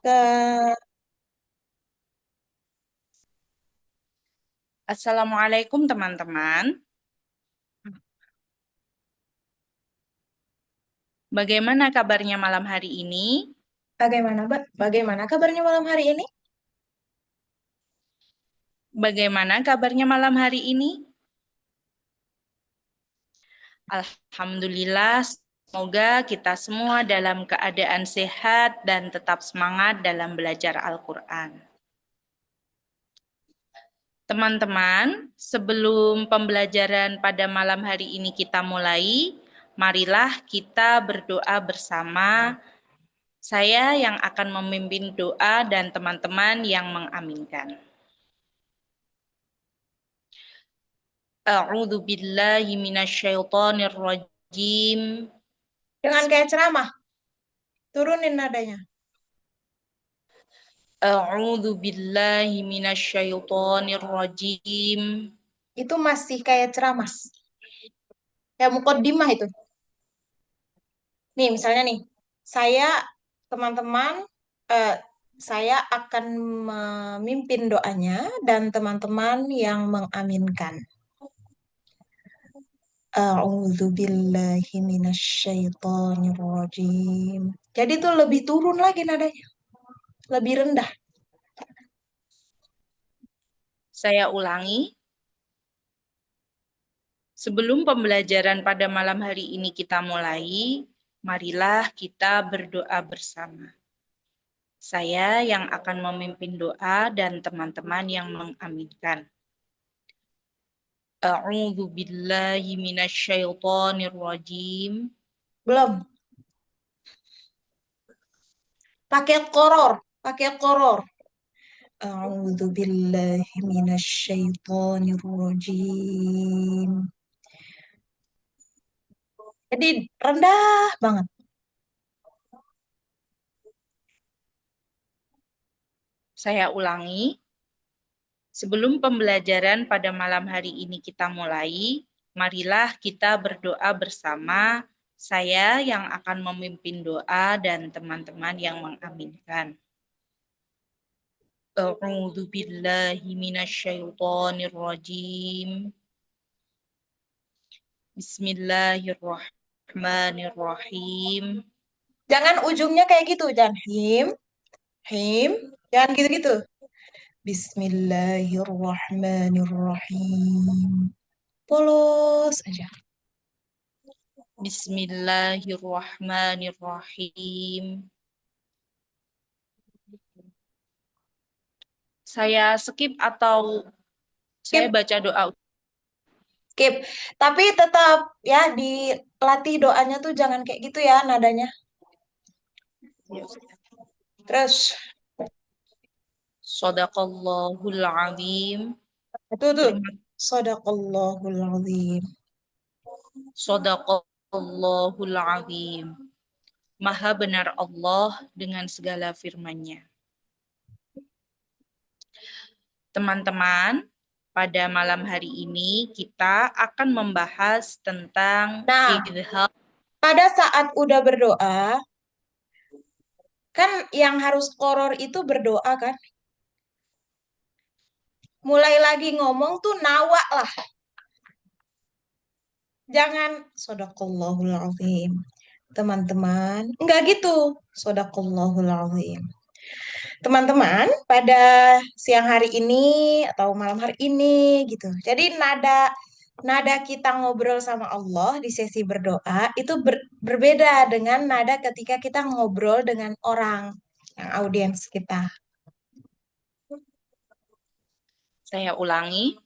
Ke Assalamualaikum teman-teman. Bagaimana kabarnya malam hari ini? bagaimana, Mbak? Bagaimana kabarnya malam hari ini? Bagaimana kabarnya malam hari ini? Alhamdulillah, semoga kita semua dalam keadaan sehat dan tetap semangat dalam belajar Al-Quran. Teman-teman, sebelum pembelajaran pada malam hari ini kita mulai, marilah kita berdoa bersama. Saya yang akan memimpin doa dan teman-teman yang mengaminkan. A'udzu billahi minasyaitonir rajim. Dengan kayak ceramah, turunin nadanya. A'udzu billahi minasyaitonir rajim. Itu masih kayak ceramah. Kayak mukaddimah itu. Nih, misalnya nih, saya teman-teman eh, saya akan memimpin doanya dan teman-teman yang mengaminkan. A'udzu billahi minasyaitonir rajim. Jadi tuh lebih turun lagi nadanya, lebih rendah. Saya ulangi, sebelum pembelajaran pada malam hari ini kita mulai, marilah kita berdoa bersama. Saya yang akan memimpin doa dan teman-teman yang mengaminkan. A'udzu billahi minasyaitonir rajim. Belum. Pakai koror. A'udzu billahi minasyaitonir rajim. Jadi rendah banget. Saya ulangi, sebelum pembelajaran pada malam hari ini kita mulai, marilah kita berdoa bersama. Saya yang akan memimpin doa dan teman-teman yang mengaminkan. A'udzu billahi minasyaitonir rajim. Bismillahirrahmanirrahim. Jangan ujungnya kayak gitu, jangan him, him, jangan gitu-gitu. Bismillahirrahmanirrahim. Polos aja. Bismillahirrahmanirrahim. Saya skip atau saya Skip, baca doa? skip. Tapi tetap ya dilatih doanya tuh jangan kayak gitu ya nadanya. Terus, Shadaqallahul azim. tuh. Terima Sadaqallahul azim. Shadaqallahul azim. Maha benar Allah dengan segala firman-Nya. Teman-teman, pada malam hari ini kita akan membahas tentang Nah, idhar. pada saat udah berdoa, kan yang harus koror itu berdoa kan? Mulai lagi ngomong tuh nawa lah. Jangan sodaqallahul azim. Teman-teman, enggak gitu. Sodaqallahul azim. Teman-teman, pada siang hari ini atau malam hari ini gitu. Jadi nada nada kita ngobrol sama Allah di sesi berdoa itu berbeda dengan nada ketika kita ngobrol dengan orang yang audiens kita. Saya ulangi,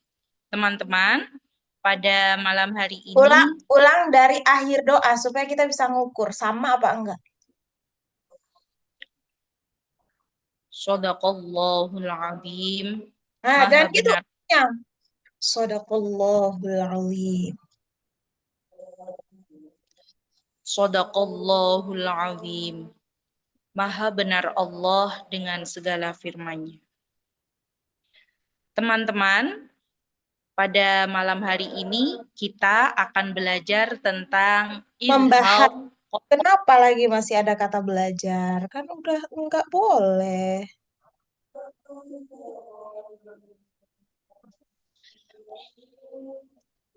teman-teman, pada malam hari Ulang, ini, ulang dari akhir doa supaya kita bisa ngukur sama apa enggak. Shadaqallahul azim. Nah, Maha jangan gitu. benar. Ya. Sadaqallahul azim. Shadaqallahul azim. Maha benar Allah dengan segala firman-Nya. Teman-teman, pada malam hari ini kita akan belajar tentang Membahas idhar. Kenapa lagi masih ada kata belajar? Kan udah nggak boleh.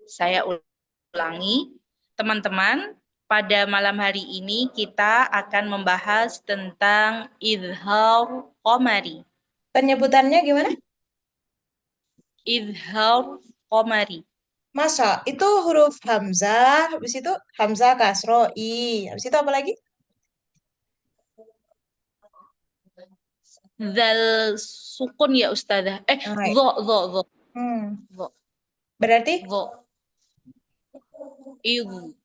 Saya ulangi, teman-teman, pada malam hari ini kita akan membahas tentang idhar qamari. Penyebutannya gimana? Idhar qamari. Masa itu huruf hamzah, habis itu hamzah kasro i, habis itu apa lagi? Zal sukun ya Ustazah. Nah, Dho. hmm, Dho. berarti Dho. Idh.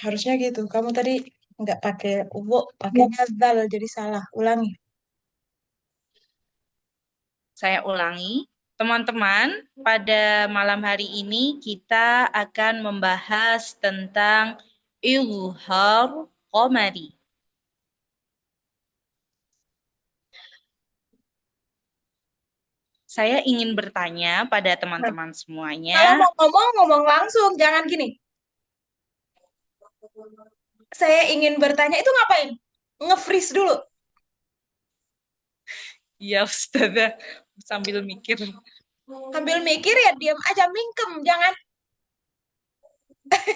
harusnya gitu. Kamu tadi nggak pakai wo, pakainya zal, jadi salah. Ulangi. Saya ulangi, teman-teman, pada malam hari ini kita akan membahas tentang idhar qamari. Saya ingin bertanya pada Nah, teman-teman semuanya. kalau mau ngomong, ngomong langsung, jangan gini. Saya ingin bertanya itu ngapain? Nge-freeze dulu. Ya, Ustazah, sambil mikir. Sambil mikir ya diam aja mingkem, jangan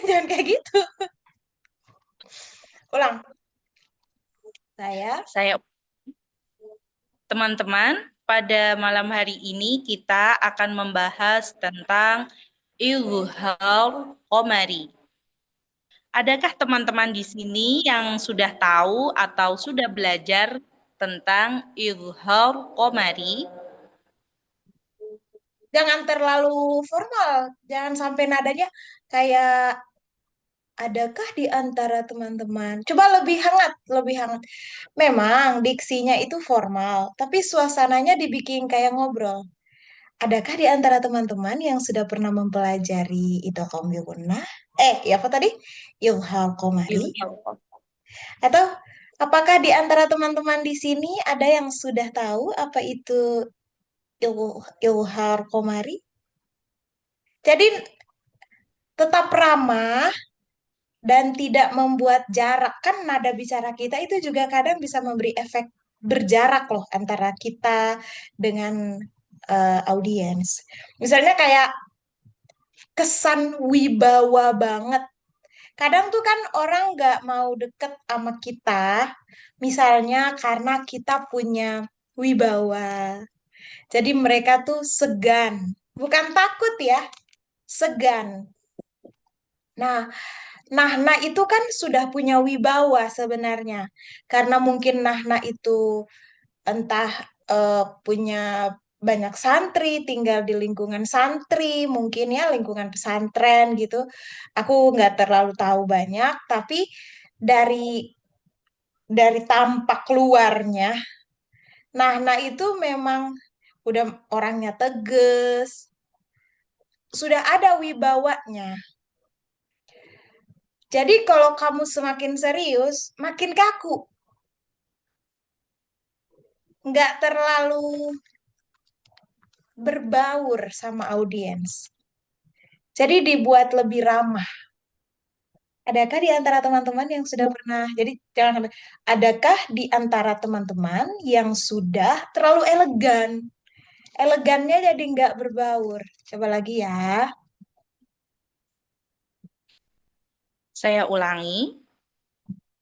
jangan kayak gitu. Ulang. Saya Saya, teman-teman, pada malam hari ini kita akan membahas tentang izhar qamari. Adakah teman-teman di sini yang sudah tahu atau sudah belajar tentang izhar qamari? jangan terlalu formal, jangan sampai nadanya kayak adakah di antara teman-teman? Coba lebih hangat, lebih hangat. Memang diksinya itu formal, tapi suasananya dibikin kayak ngobrol. Adakah di antara teman-teman yang sudah pernah mempelajari Idgham Yunnah? Ya apa tadi? Ilhal Komari? Izhar qamari. Atau apakah di antara teman-teman di sini ada yang sudah tahu apa itu Ilhar Komari? Jadi tetap ramah dan tidak membuat jarak. Kan nada bicara kita itu juga kadang bisa memberi efek berjarak loh antara kita dengan audiens. Misalnya kayak kesan wibawa banget. Kadang tuh kan orang nggak mau deket sama kita, misalnya karena kita punya wibawa. Jadi mereka tuh segan, bukan takut ya, segan. Nah, Nahna itu kan sudah punya wibawa sebenarnya. Karena mungkin Nahna itu entah punya banyak santri, tinggal di lingkungan santri, mungkin ya lingkungan pesantren gitu. Aku nggak terlalu tahu banyak, tapi dari tampak luarnya, Nahna itu memang udah orangnya tegas, sudah ada wibawanya. Jadi kalau kamu semakin serius, makin kaku, nggak terlalu berbaur sama audiens. Jadi dibuat lebih ramah. Adakah di antara teman-teman yang sudah pernah, jadi jangan sampai, adakah di antara teman-teman yang sudah terlalu elegan? Elegannya jadi nggak berbaur. Coba lagi ya. Saya ulangi,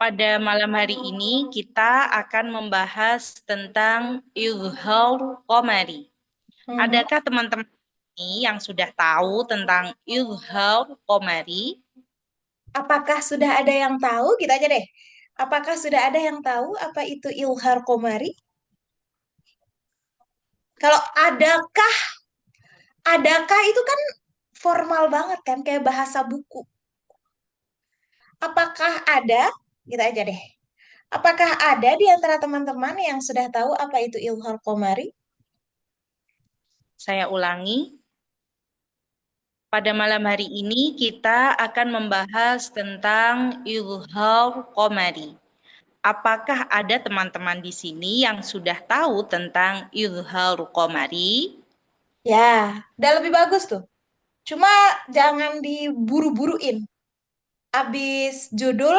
pada malam hari ini kita akan membahas tentang izhar qamari. Mhm. Adakah teman-teman ini yang sudah tahu tentang izhar qamari? Apakah sudah ada yang tahu? Kita aja deh. Apakah sudah ada yang tahu apa itu ilhar komari? Kalau adakah itu kan formal banget kan, kayak bahasa buku. Apakah ada? Kita aja deh. Apakah ada di antara teman-teman yang sudah tahu apa itu ilhar komari? Saya ulangi, pada malam hari ini kita akan membahas tentang izhar qamari. Apakah ada teman-teman di sini yang sudah tahu tentang izhar qamari? Ya, udah lebih bagus tuh. Cuma jangan diburu-buruin. Abis judul,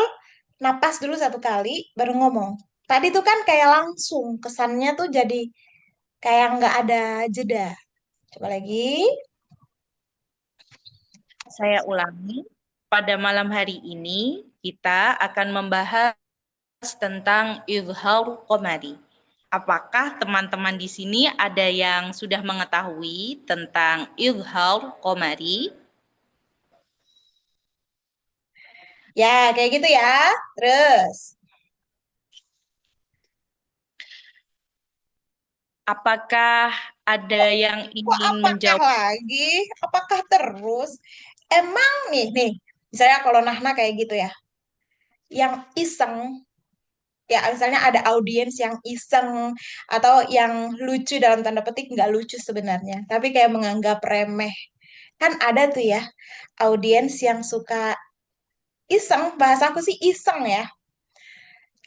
napas dulu satu kali, baru ngomong. Tadi tuh kan kayak langsung, kesannya tuh jadi kayak nggak ada jeda. Coba lagi. Saya ulangi, pada malam hari ini kita akan membahas tentang izhar qamari. Apakah teman-teman di sini ada yang sudah mengetahui tentang izhar qamari? Ya, kayak gitu ya. Terus, Apakah ada yang kok ingin apakah menjawab? lagi? Apakah terus? Emang nih, misalnya kalau Nahna kayak gitu ya, yang iseng, ya misalnya ada audiens yang iseng, atau yang lucu dalam tanda petik, nggak lucu sebenarnya, tapi kayak menganggap remeh. Kan ada tuh ya, audiens yang suka iseng, bahasaku sih iseng ya.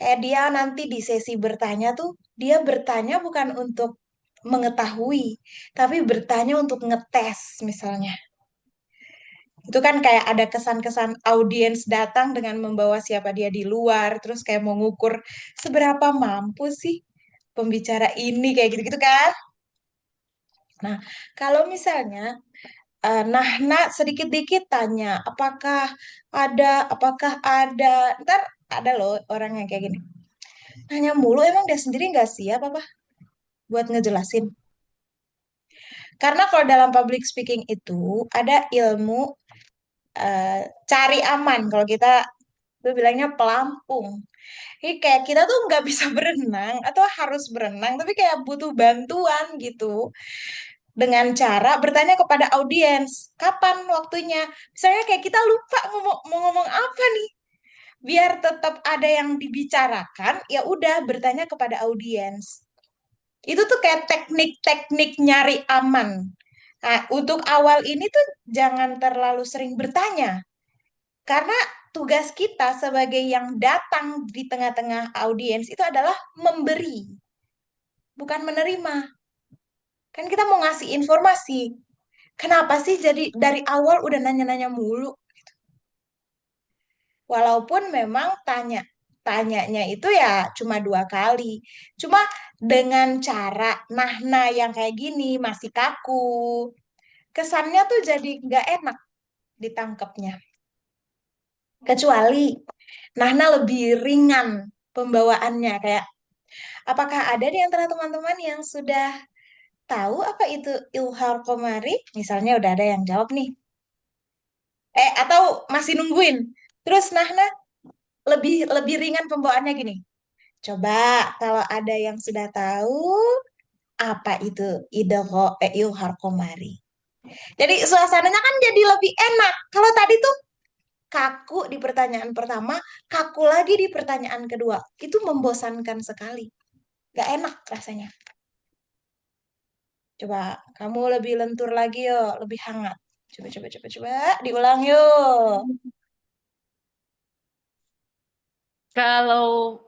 Kayak dia nanti di sesi bertanya tuh, dia bertanya bukan untuk mengetahui, tapi bertanya untuk ngetes misalnya. Itu kan kayak ada kesan-kesan audiens datang dengan membawa siapa dia di luar, terus kayak mau ngukur seberapa mampu sih pembicara ini kayak gitu-gitu kan. Nah, kalau misalnya Nahna sedikit dikit tanya, apakah ada, ntar ada loh orang yang kayak gini. Nanya mulu, emang dia sendiri nggak siap apa buat ngejelasin? Karena kalau dalam public speaking itu ada ilmu cari aman. Kalau kita tuh bilangnya pelampung. Jadi kayak kita tuh nggak bisa berenang atau harus berenang, tapi kayak butuh bantuan gitu. Dengan cara bertanya kepada audiens, kapan waktunya? Misalnya kayak kita lupa mau ngomong apa nih. Biar tetap ada yang dibicarakan, ya udah bertanya kepada audiens. Itu tuh kayak teknik-teknik nyari aman. Nah, untuk awal ini tuh jangan terlalu sering bertanya. Karena tugas kita sebagai yang datang di tengah-tengah audiens itu adalah memberi, bukan menerima. Kan kita mau ngasih informasi. Kenapa sih jadi dari awal udah nanya-nanya mulu? Walaupun memang tanyanya itu ya cuma dua kali. Cuma dengan cara nahna yang kayak gini masih kaku. Kesannya tuh jadi nggak enak ditangkapnya. Kecuali nahna lebih ringan pembawaannya. Kayak apakah ada di antara teman-teman yang sudah tahu apa itu ilhar komari? Misalnya udah ada yang jawab nih. Atau masih nungguin. Terus nahna lebih lebih ringan pembawaannya gini. Coba kalau ada yang sudah tahu apa itu ilhar komari. Jadi suasananya kan jadi lebih enak. Kalau tadi tuh kaku di pertanyaan pertama, kaku lagi di pertanyaan kedua. Itu membosankan sekali. Gak enak rasanya. Coba kamu lebih lentur lagi yo, lebih hangat. Coba, diulang yuk. Kalau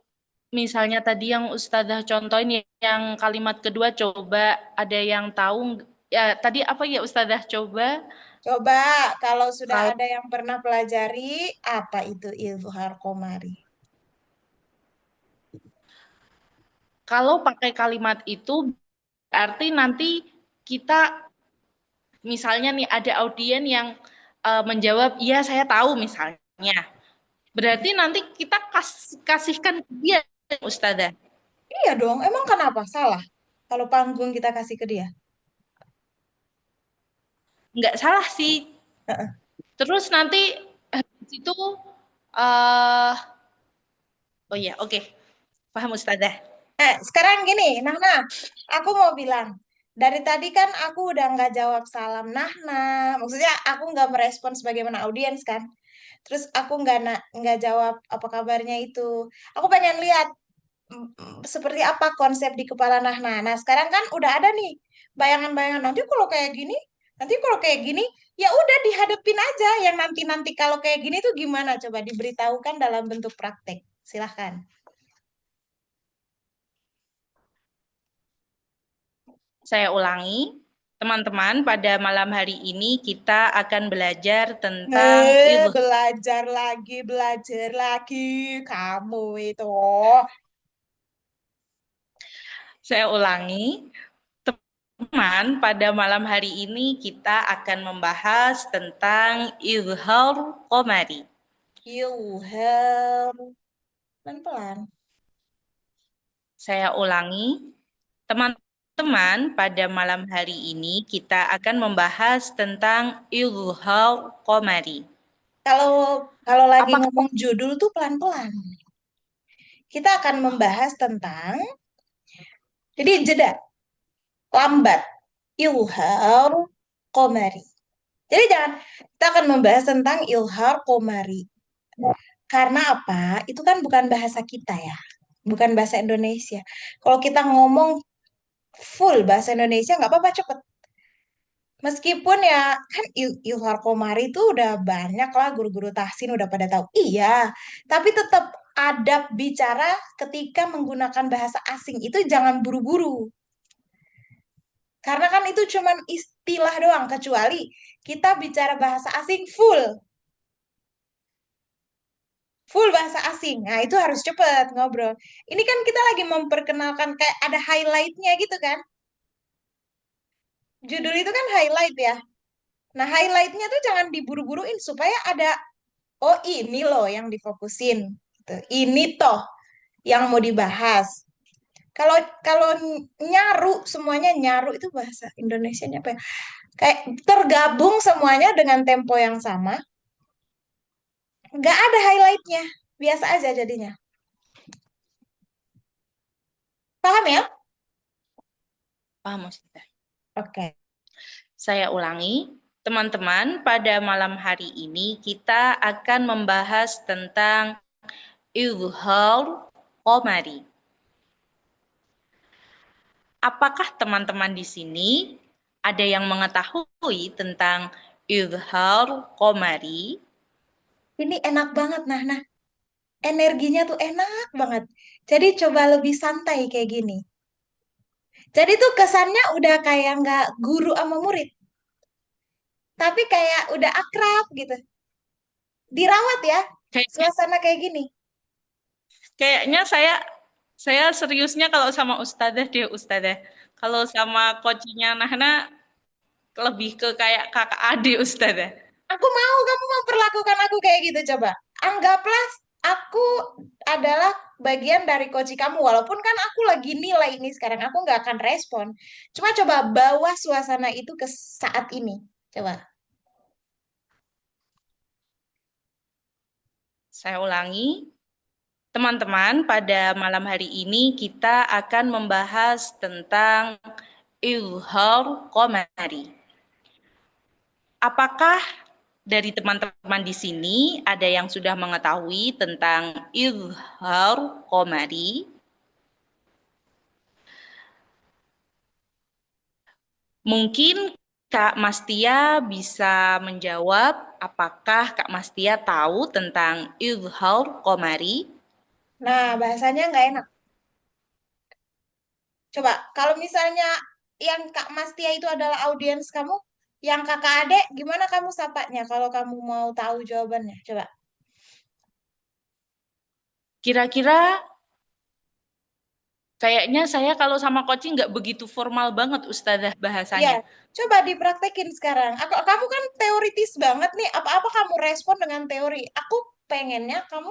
misalnya tadi yang Ustazah contohin yang kalimat kedua, coba ada yang tahu ya tadi apa ya Ustazah coba Coba kalau sudah kalau ada yang pernah pelajari, apa itu ilhar komari? kalau pakai kalimat itu berarti nanti kita misalnya nih ada audien yang menjawab iya saya tahu misalnya. Berarti nanti kita kasihkan ke dia Ustazah. Iya dong, emang kenapa salah? Kalau panggung kita kasih ke dia. Nggak salah sih. Heeh. Terus nanti habis itu eh oh iya, oke. Paham Ustazah. Sekarang gini, nah, aku mau bilang, dari tadi kan aku udah nggak jawab salam maksudnya aku nggak merespons bagaimana audiens kan, terus aku nggak jawab apa kabarnya itu, aku pengen lihat seperti apa konsep di kepala Nah, sekarang kan udah ada nih bayangan-bayangan nanti kalau kayak gini, ya udah dihadapin aja yang nanti-nanti kalau kayak gini tuh gimana, coba diberitahukan dalam bentuk praktek. Silahkan. Saya ulangi. Teman-teman, pada malam hari ini kita akan belajar tentang ilmu. Belajar lagi, kamu itu. Saya ulangi, teman, pada malam hari ini kita akan membahas tentang izhar qamari. Ilham. Pelan-pelan. Saya ulangi, teman-teman, pada malam hari ini kita akan membahas tentang izhar qamari. Kalau kalau lagi Apakah ngomong judul tuh pelan-pelan. Kita akan membahas tentang, jadi jeda, lambat, ilhar komari. Jadi jangan, kita akan membahas tentang ilhar komari. Karena apa? Itu kan bukan bahasa kita ya, bukan bahasa Indonesia. Kalau kita ngomong full bahasa Indonesia nggak apa-apa cepet. Meskipun ya kan Ilhar Komari itu udah banyak lah guru-guru tahsin udah pada tahu. Iya, tapi tetap adab bicara ketika menggunakan bahasa asing itu jangan buru-buru. Karena kan itu cuman istilah doang, kecuali kita bicara bahasa asing full bahasa asing. Nah, itu harus cepet ngobrol. Ini kan kita lagi memperkenalkan kayak ada highlightnya gitu kan. Judul itu kan highlight ya. Nah, highlightnya tuh jangan diburu-buruin supaya ada, oh ini loh yang difokusin. Gitu. Ini toh yang mau dibahas. Kalau kalau nyaru semuanya nyaru itu bahasa Indonesianya apa ya? Kayak tergabung semuanya dengan tempo yang sama, nggak ada highlightnya, biasa aja jadinya. Paham ya? paham, Ustazah? Oke. Saya ulangi, teman-teman, pada malam hari ini kita akan membahas tentang izhar qamari. Apakah teman-teman di sini ada yang mengetahui tentang izhar qamari? Ini enak banget, nah, energinya tuh enak banget. Jadi coba lebih santai kayak gini. Jadi tuh kesannya udah kayak nggak guru sama murid, tapi kayak udah akrab gitu. Dirawat ya, Kayak- suasana kayak gini. Kayaknya saya seriusnya kalau sama Ustadzah deh, Ustadzah. Kalau sama coachnya Nahna lebih ke kayak kakak adik, Ustadzah. Aku mau kamu memperlakukan aku kayak gitu coba. Anggaplah aku adalah bagian dari coach kamu. Walaupun kan aku lagi nilai ini sekarang. Aku nggak akan respon. Cuma coba bawa suasana itu ke saat ini. Coba. Saya ulangi, teman-teman, pada malam hari ini kita akan membahas tentang izhar qamari. Apakah dari teman-teman di sini ada yang sudah mengetahui tentang izhar qamari? Mungkin Kak Mastia bisa menjawab apakah Kak Mastia tahu tentang izhar qamari? Nah, bahasanya nggak enak. Coba, kalau misalnya yang Kak Mastia itu adalah audiens kamu, yang kakak adek, gimana kamu sapanya kalau kamu mau tahu jawabannya? Coba. Kira-kira kayaknya saya kalau sama coaching nggak begitu formal banget Ustazah Iya, bahasanya. coba dipraktekin sekarang. Kamu kan teoritis banget nih. Apa-apa kamu respon dengan teori. Aku pengennya kamu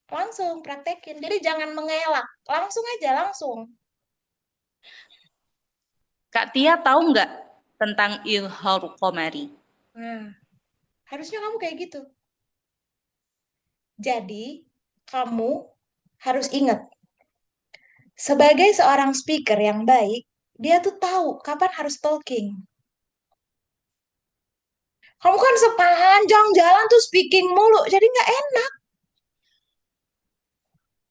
langsung praktekin. Jadi jangan mengelak. Langsung aja, langsung. Kak Tia tahu nggak tentang izhar qamari? Nah, harusnya kamu kayak gitu. Jadi, kamu harus ingat, sebagai seorang speaker yang baik, dia tuh tahu kapan harus talking. Kamu kan sepanjang jalan tuh speaking mulu, jadi nggak enak.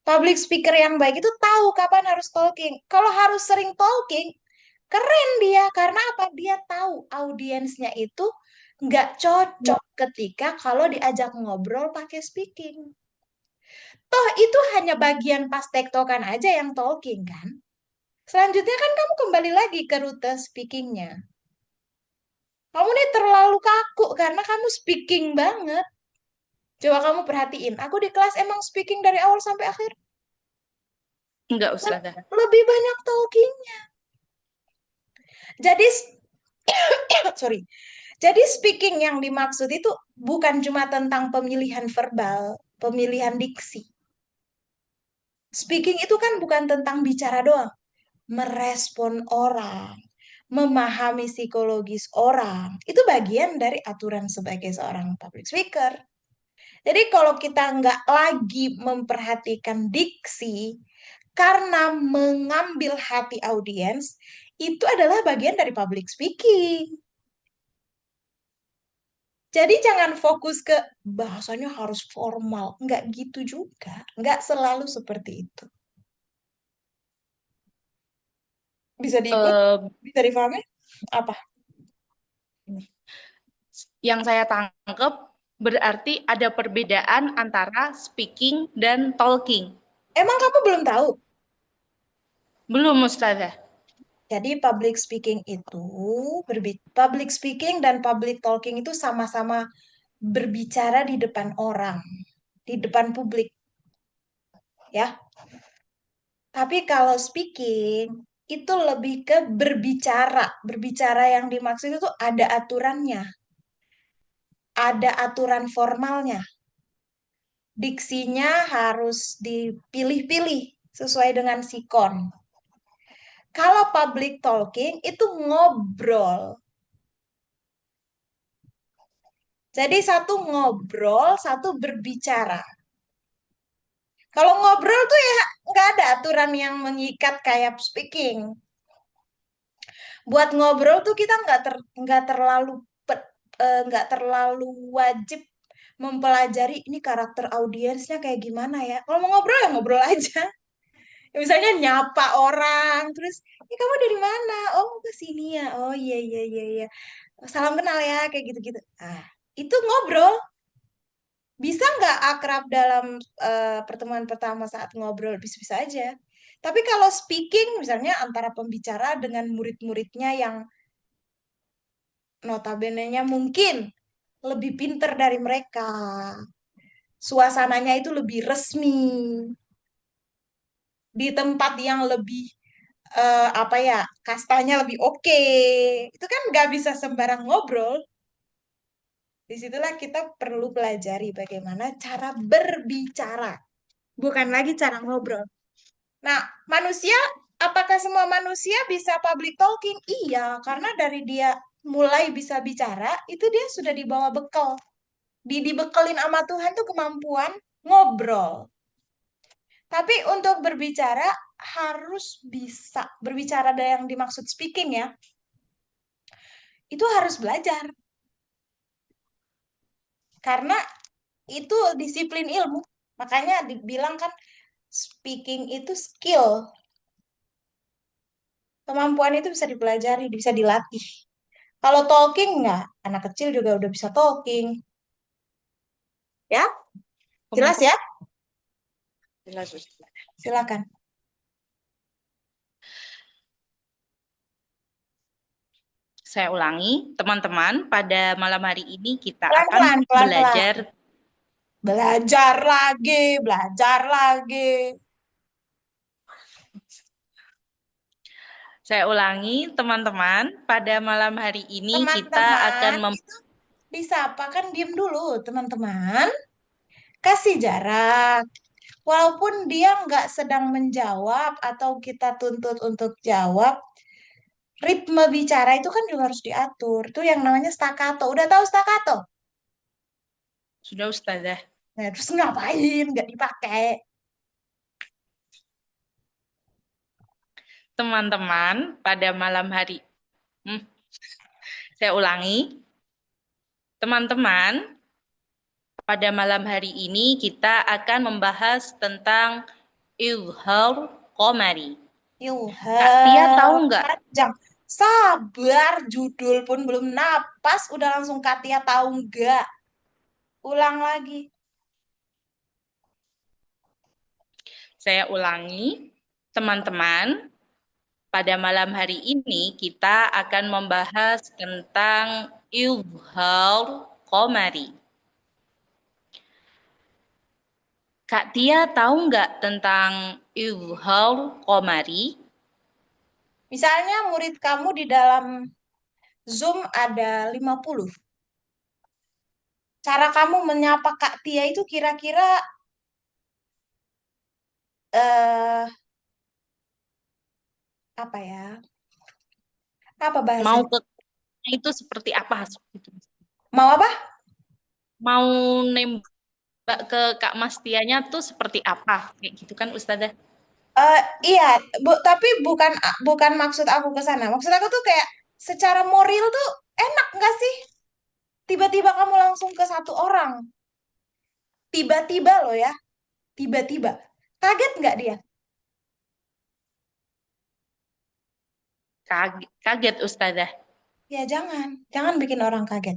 Public speaker yang baik itu tahu kapan harus talking. Kalau harus sering talking, keren dia. Karena apa? Dia tahu audiensnya itu nggak cocok ketika kalau diajak ngobrol pakai speaking. Toh itu hanya bagian pas tektokan aja yang talking kan. Selanjutnya kan kamu kembali lagi ke rute speakingnya. Kamu nih terlalu kaku karena kamu speaking banget. Coba kamu perhatiin, aku di kelas emang speaking dari awal sampai akhir. Enggak, Ustazah. Lebih banyak talking. Jadi, sorry. Jadi speaking yang dimaksud itu bukan cuma tentang pemilihan verbal, pemilihan diksi. Speaking itu kan bukan tentang bicara doang, merespon orang, memahami psikologis orang. Itu bagian dari aturan sebagai seorang public speaker. Jadi kalau kita nggak lagi memperhatikan diksi karena mengambil hati audiens, itu adalah bagian dari public speaking. Jadi jangan fokus ke bahasanya harus formal. Nggak gitu juga. Nggak selalu seperti itu. Bisa diikut? Eh, Bisa difahami? Apa? yang saya tangkap berarti ada perbedaan antara speaking dan talking. Emang kamu belum tahu? Belum, Ustazah. Jadi public speaking itu, public speaking dan public talking itu sama-sama berbicara di depan orang, di depan publik, ya. Tapi kalau speaking itu lebih ke berbicara. Berbicara yang dimaksud itu ada aturannya, ada aturan formalnya. Diksinya harus dipilih-pilih sesuai dengan sikon. Kalau public talking itu ngobrol. Jadi satu ngobrol, satu berbicara. Kalau ngobrol tuh ya nggak ada aturan yang mengikat kayak speaking. Buat ngobrol tuh kita nggak terlalu nggak terlalu wajib mempelajari ini karakter audiensnya kayak gimana ya. Kalau mau ngobrol ya ngobrol aja. Ya, misalnya nyapa orang, terus, ini kamu dari mana? Oh, ke sini ya. Oh, iya, iya, iya, iya. Salam kenal ya, kayak gitu-gitu. Ah, itu ngobrol. Bisa nggak akrab dalam pertemuan pertama saat ngobrol? Bisa-bisa aja. Tapi kalau speaking, misalnya antara pembicara dengan murid-muridnya yang notabene-nya mungkin lebih pinter dari mereka. Suasananya itu lebih resmi. Di tempat yang lebih apa ya, kastanya lebih oke. Itu kan nggak bisa sembarang ngobrol. Disitulah kita perlu pelajari bagaimana cara berbicara, bukan lagi cara ngobrol. Nah, manusia, apakah semua manusia bisa public talking? Iya, karena dari dia mulai bisa bicara, itu dia sudah dibawa bekal. Dibekelin sama Tuhan tuh kemampuan ngobrol. Tapi untuk berbicara harus bisa. Berbicara ada yang dimaksud speaking ya, itu harus belajar. Karena itu disiplin ilmu. Makanya dibilang kan speaking itu skill. Kemampuan itu bisa dipelajari, bisa dilatih. Kalau talking nggak, anak kecil juga udah bisa talking. Ya, jelas Komentar ya? jelas, Ustazah. Silakan. Saya ulangi, teman-teman, pada malam hari ini kita akan Pelan-pelan, pelan-pelan. belajar. Belajar lagi, belajar lagi. Saya ulangi, teman-teman, pada malam hari ini kita akan Teman-teman, itu disapa kan diem dulu, teman-teman. Kasih jarak. Walaupun dia nggak sedang menjawab atau kita tuntut untuk jawab, ritme bicara itu kan juga harus diatur. Itu yang namanya staccato. Udah tahu staccato? sudah, Ustazah. Nah, terus ngapain? Nggak dipakai. Teman-teman, pada malam hari, hmm, saya ulangi, teman-teman, pada malam hari ini kita akan membahas tentang izhar qamari. Kak Tia tahu Ilham nggak? panjang. Sabar, judul pun belum napas, udah langsung Katia tahu nggak? Ulang lagi. Saya ulangi, teman-teman, Pada malam hari ini kita akan membahas tentang Izhar Qamari. Kak Tia tahu nggak tentang Izhar Qamari? Misalnya murid kamu di dalam Zoom ada 50. Cara kamu menyapa Kak Tia itu kira-kira eh apa ya? Apa Mau bahasanya? ke itu seperti apa? Gitu. Mau apa? Mau nembak ke Kak Mas Tianya tuh seperti apa? Kayak gitu kan Ustazah? Iya, tapi bukan maksud aku ke sana. Maksud aku tuh kayak secara moral tuh enak nggak sih? Tiba-tiba kamu langsung ke satu orang. Tiba-tiba loh ya, tiba-tiba. Kaget nggak dia? Kaget, kaget Ustazah. Ya jangan bikin orang kaget.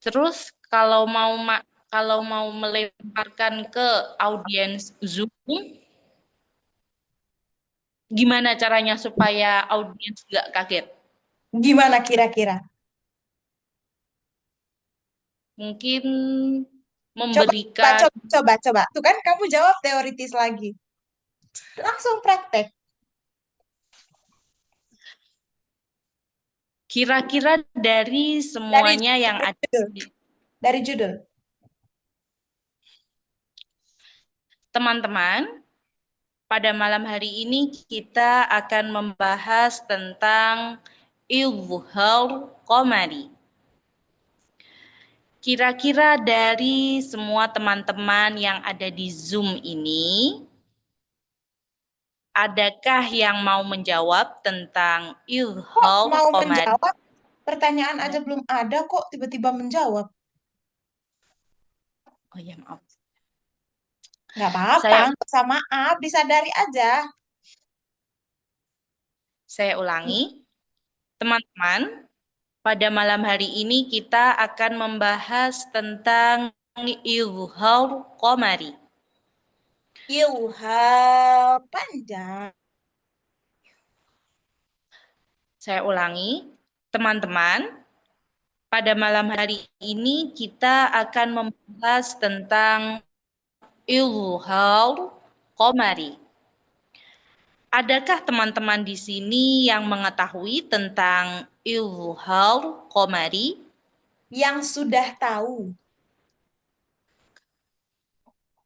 Terus kalau mau melemparkan ke audiens Zoom, gimana caranya supaya audiens nggak kaget? Gimana kira-kira? Mungkin Coba, coba, memberikan coba, coba, coba. Tuh kan kamu jawab teoritis lagi. Langsung praktek kira-kira dari dari semuanya yang dari ada judul. di Dari judul. teman-teman, pada malam hari ini kita akan membahas tentang Izhar Qamari. Kira-kira dari semua teman-teman yang ada di Zoom ini, adakah yang mau menjawab tentang Kok Izhar mau Qamari? menjawab? Pertanyaan aja belum ada kok tiba-tiba menjawab. Oh ya, maaf. Nggak apa-apa, Saya nggak usah maaf, disadari aja. saya ulangi. Teman-teman, pada malam hari ini kita akan membahas tentang Izhar Qamari. Ilham panjang. Saya ulangi. Teman-teman, pada malam hari ini kita akan membahas tentang Izhar Qamari. Adakah teman-teman di sini yang mengetahui tentang Izhar Qamari? Yang sudah tahu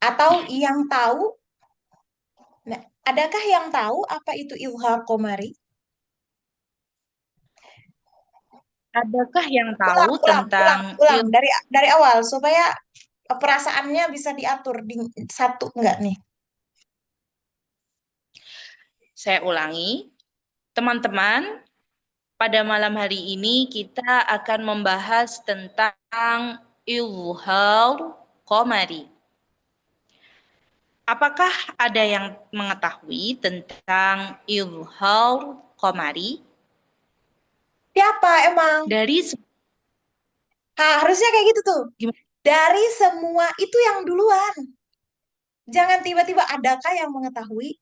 atau yang tahu. Nah, adakah yang tahu apa itu ilham komari? Adakah yang tahu Ulang, ulang, tentang ulang, ulang il dari awal supaya perasaannya bisa diatur di satu enggak nih? Saya ulangi, teman-teman, pada malam hari ini kita akan membahas tentang Izhar Qamari. Apakah ada yang mengetahui tentang Izhar Qamari? Siapa emang? Dari Harusnya kayak gitu tuh. Dari semua itu yang duluan. Jangan tiba-tiba adakah yang mengetahui?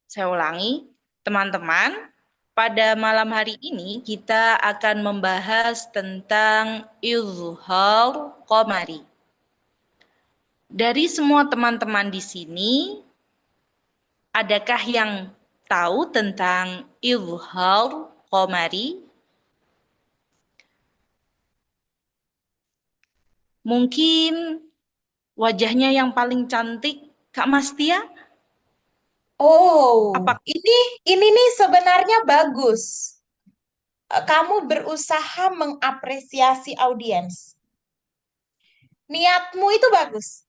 Saya ulangi, teman-teman, pada malam hari ini kita akan membahas tentang Izhar Qamari. Dari semua teman-teman di sini, adakah yang tahu tentang Izhar Qamari? Mungkin wajahnya yang paling cantik, Kak Mastia? Oh, Apa ini nih sebenarnya bagus. Kamu berusaha mengapresiasi audiens. Niatmu itu bagus,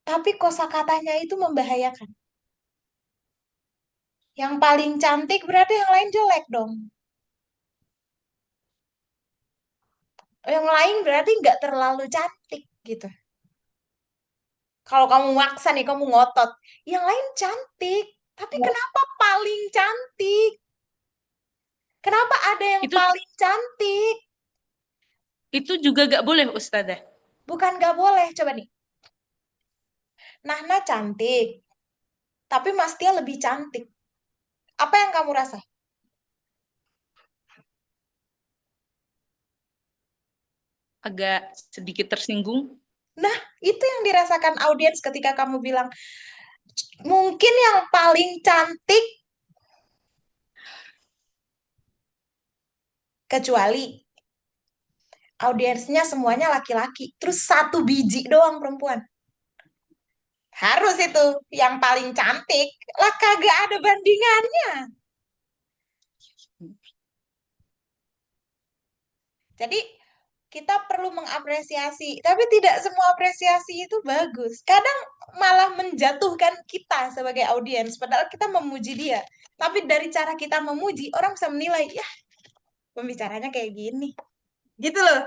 tapi kosakatanya itu membahayakan. Yang paling cantik berarti yang lain jelek dong. Yang lain berarti nggak terlalu cantik gitu. Kalau kamu maksa nih, kamu ngotot. Yang lain cantik, tapi kenapa paling cantik? Kenapa ada yang itu paling cantik? itu juga gak boleh Ustazah. Bukan nggak boleh, coba nih. Nahna cantik, tapi Mas Tia lebih cantik. Apa yang kamu rasa? Agak sedikit tersinggung. Nah, itu yang dirasakan audiens ketika kamu bilang, mungkin yang paling cantik, kecuali audiensnya semuanya laki-laki. Terus satu biji doang perempuan. Harus itu yang paling cantik. Lah kagak ada bandingannya. Jadi kita perlu mengapresiasi, tapi tidak semua apresiasi itu bagus. Kadang malah menjatuhkan kita sebagai audiens, padahal kita memuji dia. Tapi dari cara kita memuji, orang bisa menilai, ya pembicaranya kayak gini. Gitu loh.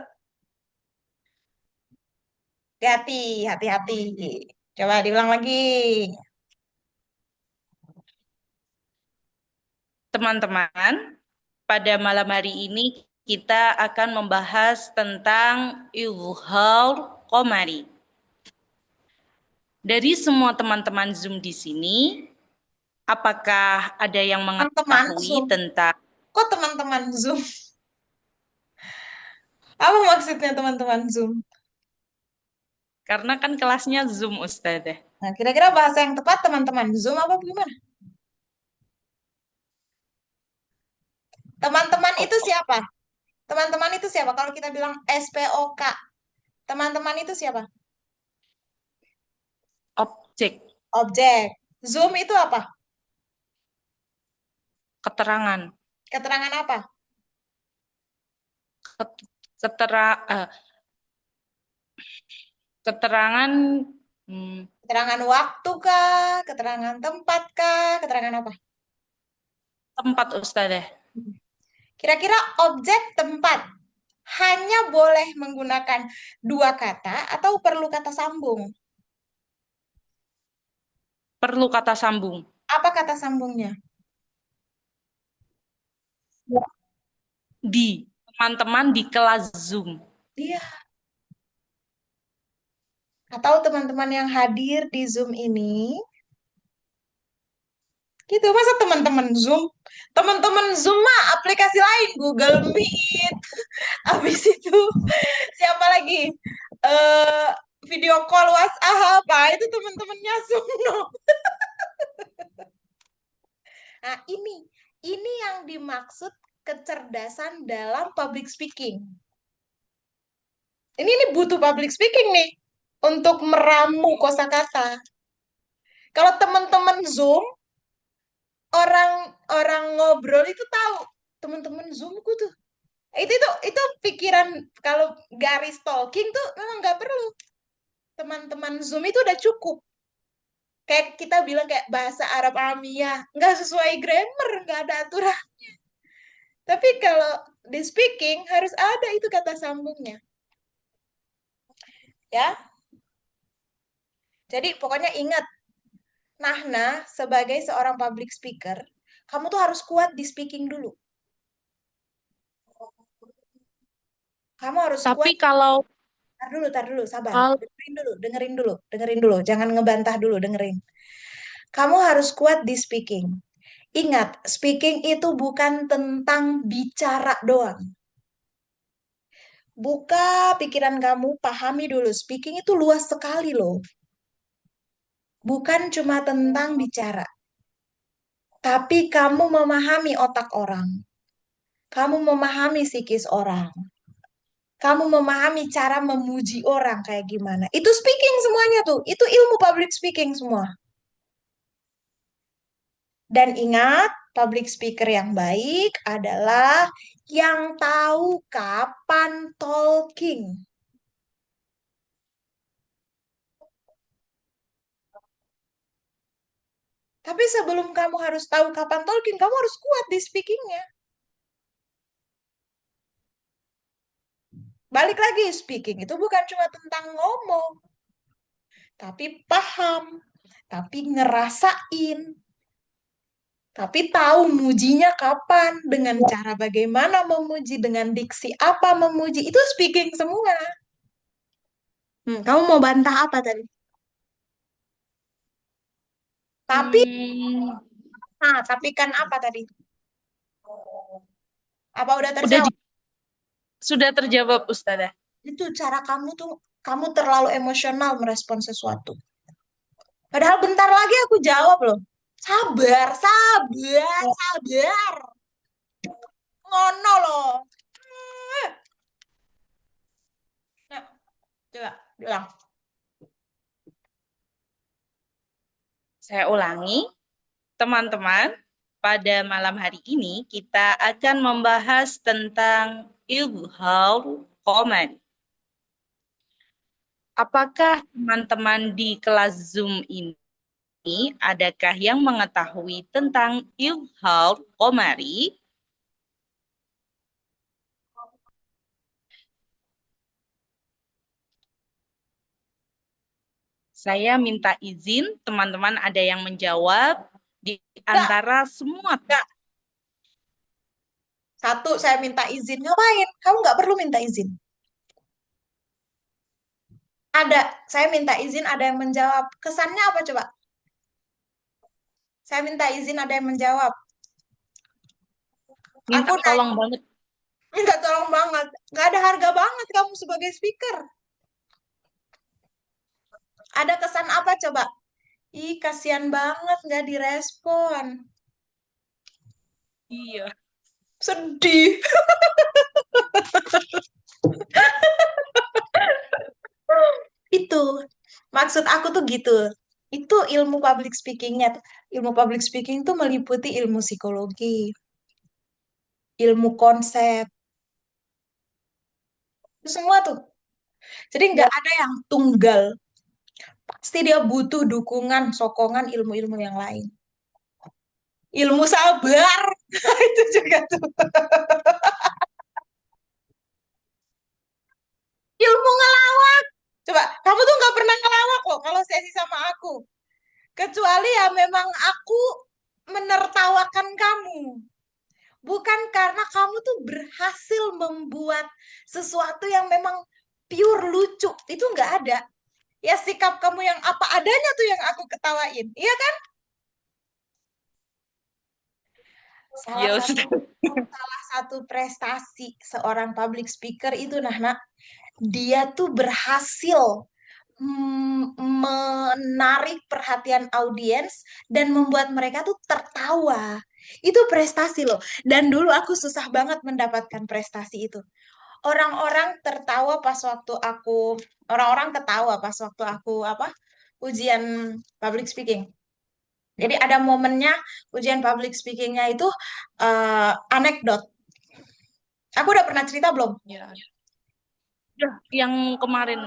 Hati-hati, hati-hati. Coba diulang lagi. Teman-teman, pada malam hari ini kita akan membahas tentang izhar qamari. Dari semua teman-teman Zoom di sini, apakah ada yang Teman-teman mengetahui Zoom. tentang, Kok teman-teman Zoom? Apa maksudnya teman-teman Zoom? karena kan kelasnya Zoom Ustazah. Nah, kira-kira bahasa yang tepat teman-teman Zoom apa gimana? Teman-teman itu Oh, siapa? Teman-teman itu siapa? Kalau kita bilang SPOK, teman-teman itu siapa? objek, Objek. Zoom itu apa? keterangan, Keterangan apa? ket- ketera, eh, keterangan hmm, Keterangan waktu kah? Keterangan tempat kah? Keterangan apa? tempat Ustazah. Kira-kira objek tempat hanya boleh menggunakan dua kata atau perlu kata sambung? Perlu kata sambung. Apa kata sambungnya? Di teman-teman di kelas Zoom. Iya. Atau teman-teman yang hadir di Zoom ini, gitu. Masa teman-teman Zoom? Teman-teman Zoom mah aplikasi lain, Google Meet. Habis itu siapa lagi? Eh video call WhatsApp apa? Itu teman-temannya Zoom no. Nah, ini yang dimaksud kecerdasan dalam public speaking. Ini butuh public speaking nih untuk meramu kosakata. Kalau teman-teman Zoom, orang-orang ngobrol itu tahu teman-teman Zoomku tuh. Itu pikiran kalau garis talking tuh memang nggak perlu. Teman-teman Zoom itu udah cukup. Kayak kita bilang kayak bahasa Arab Amiyah, nggak sesuai grammar, nggak ada aturan. Tapi kalau di speaking harus ada itu kata sambungnya, ya. Jadi pokoknya ingat, Nahna sebagai seorang public speaker, kamu tuh harus kuat di speaking dulu. Kamu harus Tapi kuat. kalau Tar dulu, sabar. kalau Dengerin dulu. Jangan ngebantah dulu, dengerin. Kamu harus kuat di speaking. Ingat, speaking itu bukan tentang bicara doang. Buka pikiran kamu, pahami dulu. Speaking itu luas sekali loh. Bukan cuma tentang bicara. Tapi kamu memahami otak orang. Kamu memahami psikis orang. Kamu memahami cara memuji orang kayak gimana. Itu speaking semuanya tuh. Itu ilmu public speaking semua. Dan ingat, public speaker yang baik adalah yang tahu kapan talking. Tapi sebelum kamu harus tahu kapan talking, kamu harus kuat di speakingnya. Balik lagi, speaking itu bukan cuma tentang ngomong, tapi paham, tapi ngerasain, tapi tahu mujinya kapan, dengan cara bagaimana memuji, dengan diksi apa memuji, itu speaking semua. Kamu mau bantah apa tadi? Tapi, Hmm, tapi kan apa tadi? Apa udah udah terjawab? sudah terjawab, Ustazah. Itu cara kamu tuh, kamu terlalu emosional merespon sesuatu. Padahal bentar lagi aku jawab loh. Sabar, sabar, sabar. Ngono loh. Eh, Nah, coba bilang. Saya ulangi, teman-teman, pada malam hari ini kita akan membahas tentang Izhar Qamari. Apakah teman-teman di kelas Zoom ini adakah yang mengetahui tentang Izhar Qamari? Saya minta izin, teman-teman ada yang menjawab di Enggak, antara semua. enggak. Satu, saya minta izin. Ngapain? Kamu nggak perlu minta izin. Ada, saya minta izin, ada yang menjawab. Kesannya apa coba? Saya minta izin, ada yang menjawab. Minta Aku tolong banget. minta tolong banget. Nggak ada harga banget kamu sebagai speaker. Ada kesan apa coba? Ih, kasihan banget nggak direspon. Iya. Sedih. Itu. Maksud aku tuh gitu. Itu ilmu public speakingnya. Ilmu public speaking tuh meliputi ilmu psikologi, ilmu konsep, itu semua tuh. Jadi Ya, nggak ada yang tunggal. Pasti dia butuh dukungan, sokongan ilmu-ilmu yang lain. Ilmu sabar, itu juga tuh. Ilmu ngelawak. Coba, kamu tuh nggak pernah ngelawak loh kalau sesi sama aku. Kecuali ya memang aku menertawakan kamu. Bukan karena kamu tuh berhasil membuat sesuatu yang memang pure lucu. Itu nggak ada. Ya sikap kamu yang apa adanya tuh yang aku ketawain. Iya kan? Salah iya satu Ustaz. salah satu prestasi seorang public speaker itu nah, dia tuh berhasil menarik perhatian audiens dan membuat mereka tuh tertawa. Itu prestasi loh. Dan dulu aku susah banget mendapatkan prestasi itu. Orang-orang tertawa pas waktu aku, orang-orang ketawa pas waktu aku apa? Ujian public speaking. Jadi ada momennya ujian public speakingnya itu anekdot. Aku udah pernah cerita belum? Ya. Udah, yang kemarin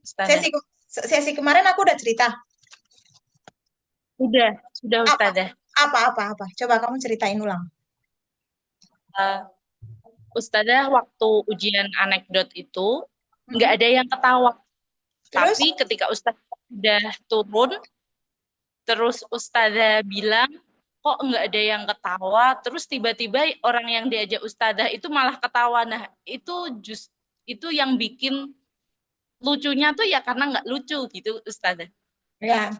Ustazah. Sesi sesi kemarin aku udah cerita. Sudah Apa? Ustazah. Apa? Coba kamu ceritain ulang. Eh, Ustazah waktu ujian anekdot itu nggak Mm-mm. ada yang ketawa. Terus, Tapi ketika Ustazah sudah turun, terus Ustazah bilang, kok nggak ada yang ketawa, terus tiba-tiba orang yang diajak Ustazah itu malah ketawa. Nah, itu yang bikin lucunya tuh ya karena nggak lucu gitu Ustazah. ya,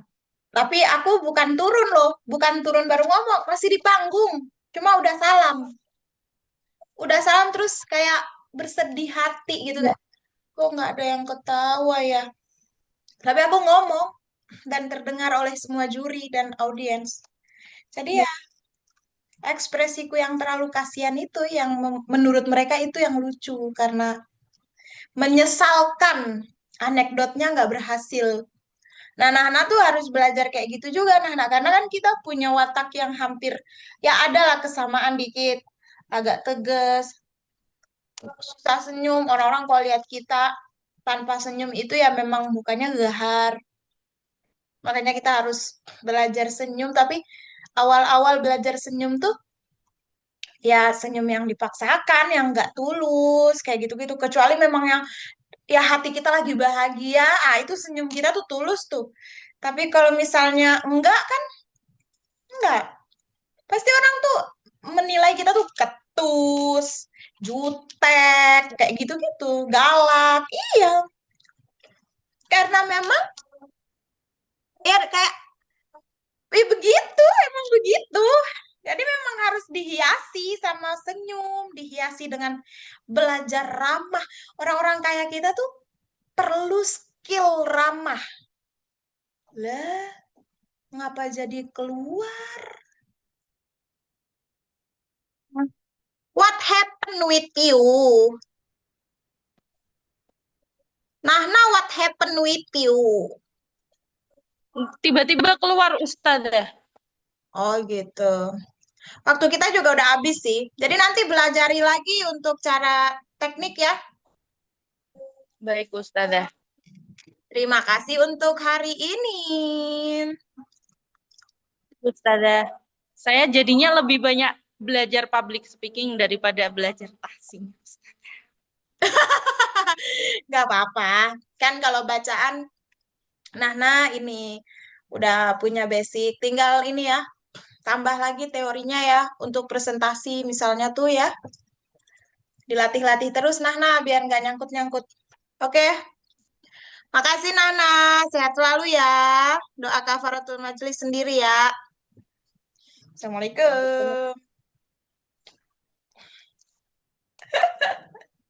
tapi aku bukan turun loh, bukan turun baru ngomong, masih di panggung. Cuma udah salam. Udah salam terus kayak bersedih hati gitu kan. Kok nggak ada yang ketawa ya? Tapi aku ngomong dan terdengar oleh semua juri dan audiens. Jadi ya ekspresiku yang terlalu kasihan itu yang menurut mereka itu yang lucu karena menyesalkan anekdotnya nggak berhasil. Nah, Nahna tuh harus belajar kayak gitu juga, Nahna. Karena kan kita punya watak yang hampir, ya adalah kesamaan dikit. Agak tegas, susah senyum. Orang-orang kalau lihat kita tanpa senyum itu ya memang mukanya gahar. Makanya kita harus belajar senyum. Tapi awal-awal belajar senyum tuh ya senyum yang dipaksakan, yang nggak tulus, kayak gitu-gitu. Kecuali memang yang ya hati kita lagi bahagia, itu senyum kita tuh tulus tuh. Tapi kalau misalnya enggak kan enggak. Pasti orang tuh menilai kita tuh ketus, jutek, kayak gitu-gitu, galak. Iya, karena memang ya kayak dihiasi sama senyum, dihiasi dengan belajar ramah. Orang-orang kaya kita tuh perlu skill ramah. Lah, ngapa jadi keluar? What happened with you? Nah, what happened with you? Tiba-tiba keluar Ustazah. Oh gitu. Waktu kita juga udah habis sih. Jadi nanti belajari lagi untuk cara teknik ya. Baik Ustazah. Terima kasih untuk hari ini. Ustazah. Saya jadinya lebih banyak belajar public speaking daripada belajar tahsin. Gak apa-apa. Kan kalau bacaan, nah ini udah punya basic. Tinggal ini ya, tambah lagi teorinya ya untuk presentasi misalnya tuh ya. Dilatih-latih terus nah biar nggak nyangkut-nyangkut. Oke, makasih Nana. Sehat selalu ya. Doa kafaratul majelis sendiri ya. Assalamualaikum.